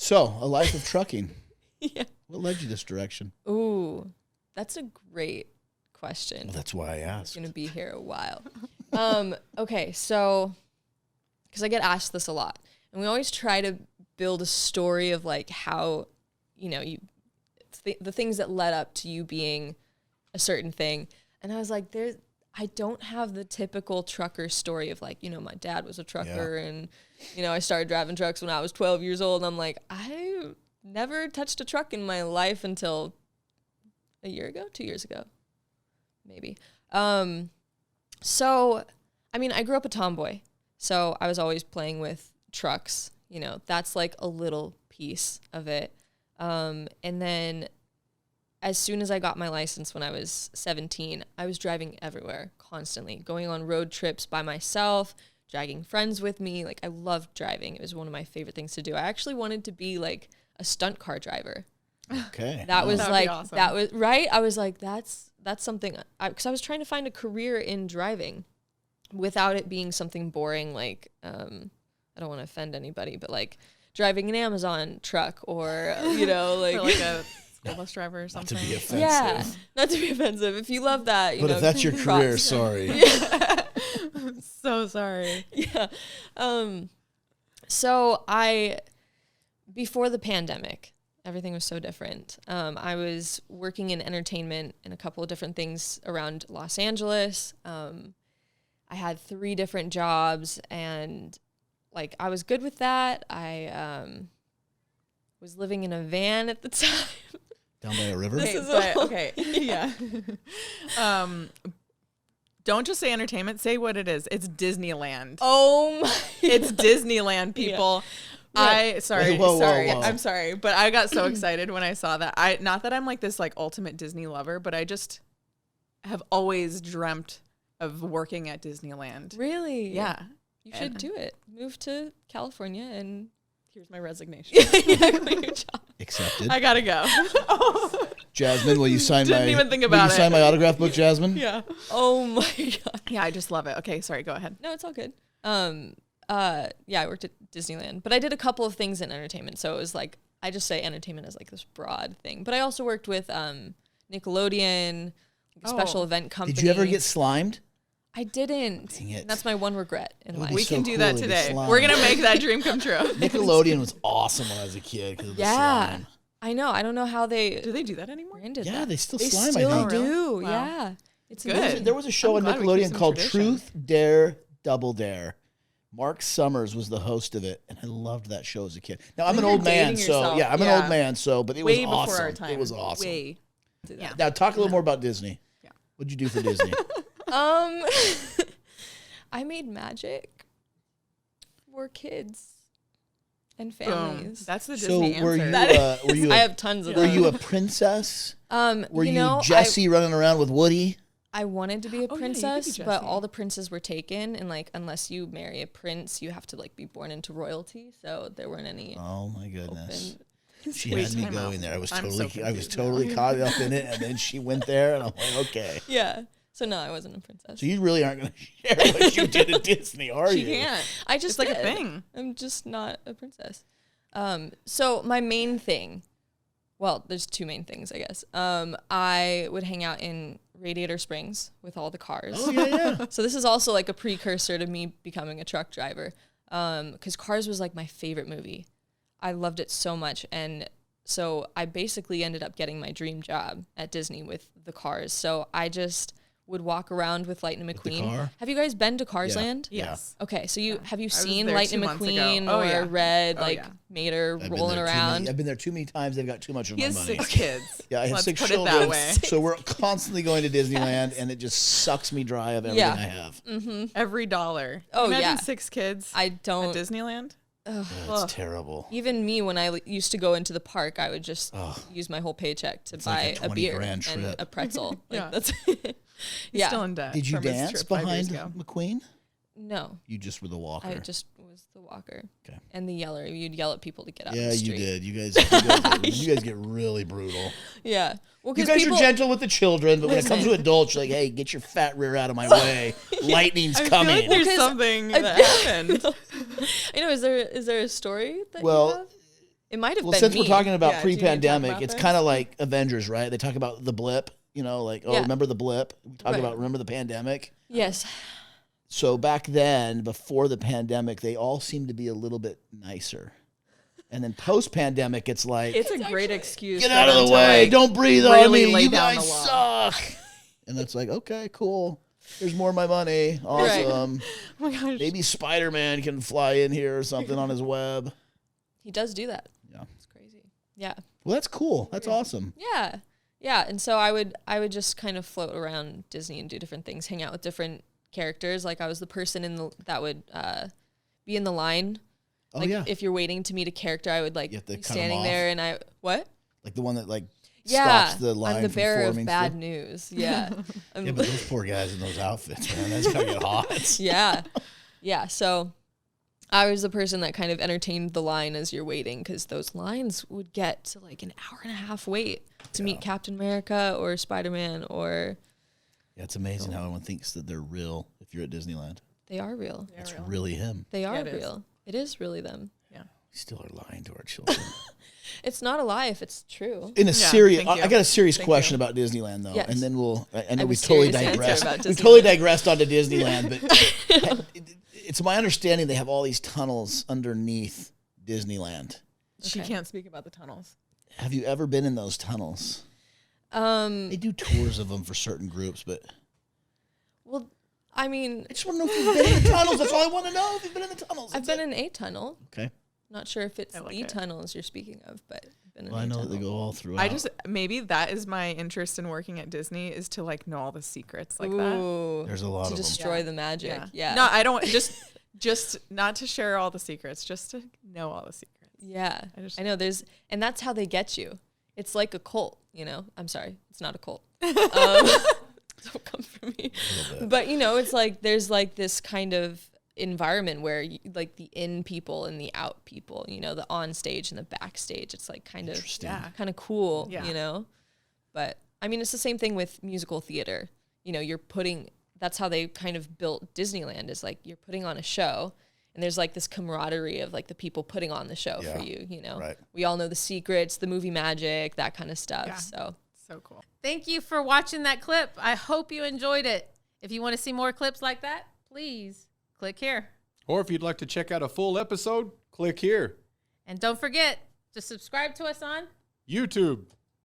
So, a life of trucking. Yeah. What led you this direction? Ooh, that's a great question. Well, that's why I asked. I'm going to be here a while. Okay, so, because I get asked this a lot, and we always try to build a story of like how, you know, the things that led up to you being a certain thing. And I was like, I don't have the typical trucker story of like, you know, my dad was a trucker and, you know, I started driving trucks when I was 12 years old. And I'm like, I never touched a truck in my life until a year ago, 2 years ago, maybe. So, I mean, I grew up a tomboy, so I was always playing with trucks. You know, that's like a little piece of it. And then as soon as I got my license when I was 17, I was driving everywhere constantly, going on road trips by myself, dragging friends with me. Like, I loved driving. It was one of my favorite things to do. I actually wanted to be like a stunt car driver. Okay. That was like, awesome. that was right. I was like, that's something, because I was trying to find a career in driving without it being something boring. Like, I don't want to offend anybody, but like driving an Amazon truck or, you know, like, Or like a school bus driver or Not something. to be offensive. yeah, not to be offensive. If you love that, you But know, if that's your props. career, sorry. I'm so sorry. Yeah. So before the pandemic, everything was so different. I was working in entertainment in a couple of different things around Los Angeles. I had 3 different jobs, and like I was good with that. I was living in a van at the time. Down by a river? This Okay, is but, a- okay. Yeah. Don't just say entertainment. Say what it is. It's Disneyland. Oh my! It's Disneyland, people. Right. Sorry. Whoa, I'm sorry, but I got so excited when I saw that. Not that I'm like this like ultimate Disney lover, but I just have always dreamt of working at Disneyland. Really? Yeah. You should do it. Move to California and Here's my resignation. yeah, quit your job. Accepted. I gotta go. Jasmine, will you sign Didn't my even think will about you sign it. my autograph book, Jasmine? Yeah. Oh my god. Yeah, I just love it. Okay, sorry, go ahead. No, it's all good. Yeah, I worked at Disneyland, but I did a couple of things in entertainment. So it was like, I just say entertainment as like this broad thing. But I also worked with Nickelodeon, like a special event company. Did you ever get slimed? I didn't. Dang it. That's my one regret in That would life. be We so can do cool that to be today. slime. We're gonna make that dream come true. Nickelodeon was awesome when I was a kid because of the Yeah. slime. I know. I don't know how they Do they do that anymore? branded Yeah, that. they still They slime, I still think. do. Wow. Yeah. It's Good. amazing. There was a show I'm on glad we keep Nickelodeon some called tradition. Truth, Dare, Double Dare. Mark Summers was the host of it, and I loved that show as a kid. Now, I'm think an old you're man, dating so yourself. yeah, I'm an Yeah. old man, so but it Way was before awesome. our time. It was awesome. Way. Yeah. Now, talk a little more about Disney. Yeah. What'd you do for Disney? I made magic for kids and Boom. families. That's the So Disney were answer. you were you I a, have tons of were them. you a princess? Were you know, Jessie running around with Woody? I wanted to be a Oh, yeah, you could be princess, but Jessie. all the princes were taken, and like unless you marry a prince, you have to like be born into royalty. So there weren't any Oh my goodness. open. She Wait, had me time out. going there. I was I'm so confused totally now. caught up in it, and then she went there, and I'm like, okay. Yeah. So no, I wasn't a princess. So you really aren't going to share what you did at Disney, are She you? can't. I just It's like a did. thing. I'm just not a princess. So my main thing, well, there's 2 main things, I guess. I would hang out in Radiator Springs with all the cars. Oh yeah, yeah. So this is also like a precursor to me becoming a truck driver. Because Cars was like my favorite movie. I loved it so much. And so I basically ended up getting my dream job at Disney with the cars. So I just would walk around with Lightning the McQueen. car? Have you guys been to Cars Yeah. Land? Yeah. Yes. Okay, so have you was seen there Lightning 2 months ago. McQueen Oh, or yeah. Red, Oh, like yeah. Mater I've been rolling there around? I've been there too many times. They've got too much of He my has money. 6 kids. Yeah, I have Let's 6 put children. it that way. So we're constantly going to Disneyland, and it just sucks me dry of everything Yeah. I have. Every dollar. Oh, Imagine yeah. 6 kids I at don't. Disneyland. Oh, Ugh. it's terrible. Even me, when I used to go into the park, I would just Ugh. use my whole paycheck to like buy a a 20 beer grand and trip. a pretzel. Yeah. Like that's He's yeah. still in debt. Did you from his dance trip 5 years behind ago. McQueen? No, You just were the walker. I just was the walker Okay. and the yeller. You'd yell at people to get out. Yeah, of the you street. did. You guys get really brutal. Yeah. Well, You because guys people. are gentle with the children, but when it comes to Listen. adults, you're like, hey, get your fat rear out of my way. Lightning's I coming. feel like there's Because something I- that happened. I know. Is there a story that Well, you have? It might have Well, been since me. we're talking about Yeah, do you need to talk pre-pandemic, about it's this? kind of like Avengers, right? They talk about the blip, like, Yeah. remember the blip? We talk Right. about, remember the pandemic? Yes. So back then, before the pandemic, they all seemed to be a little bit nicer. And then post-pandemic, it's like, It's a great excuse. get for out of them the to, way. like, Don't breathe on really me. lay You down guys the law. suck. And it's like, okay, cool. Here's more of my money. Awesome. Oh my gosh. Maybe Spider-Man can fly in here or something on his web. He does do that. Yeah. It's crazy. Yeah. Well, that's cool. That's awesome. Yeah. Yeah. And so I would just kind of float around Disney and do different things, hang out with different characters. Like I was the person that would be in the line. Oh, Like yeah. if you're waiting to meet a character, I would like You have to be cut 'em standing off. there and what? Like the one that like Yeah. stops the line I'm the from bearer of forming bad stuff. news. Yeah. Yeah, but those poor guys in those outfits, man. That's gotta get hot. Yeah. Yeah. So I was the person that kind of entertained the line as you're waiting because those lines would get to like an hour and a half wait to meet Captain America or Spider-Man or Yeah, it's amazing how everyone thinks that they're real if you're at Disneyland. they are real. It's really him. They are it is. real. It is really them. We still are lying to our children. It's not a lie if it's true. In a Yeah, serious, thank you. I got a serious Thank question you. about Disneyland though, Yes. and then I know have we a totally serious answer digressed. about We totally Disneyland. digressed onto Disneyland, but it's my understanding they have all these tunnels underneath Disneyland. She Okay. can't speak about the tunnels. Have you ever been in those tunnels? Um, They do tours of them for certain groups, but well, I mean, I just want to know if you've been in the tunnels. That's all I want to know. If you've been in the tunnels. I've That's been it. in a tunnel. Okay. Not sure if it's I like the it. tunnels you're speaking of, but I've been in Well, I a know tunnel. that they go all throughout. I just maybe that is my interest in working at Disney is to like know all the secrets like that. Ooh, There's a lot to of them. destroy the magic. Yeah. No, I don't just not to share all the secrets, just to know all the secrets. Yeah. I I know and that's how they get you. It's like a cult, I'm sorry. It's not a cult. Don't come for me. But it's like there's like this kind of environment where like the in people and the out people, the on stage and the backstage. It's like kind of Interesting. Yeah. kind of cool, Yeah. But I mean, it's the same thing with musical theater. That's how they kind of built Disneyland is like you're putting on a show and there's like this camaraderie of like the people putting on the show for you, Right. We all know the secrets, the movie magic, that kind of stuff. Yeah. So So cool. Thank you for watching that clip. I hope you enjoyed it. If you want to see more clips like that, please click here. Or if you'd like to check out a full episode, click here. And don't forget to subscribe to us on YouTube.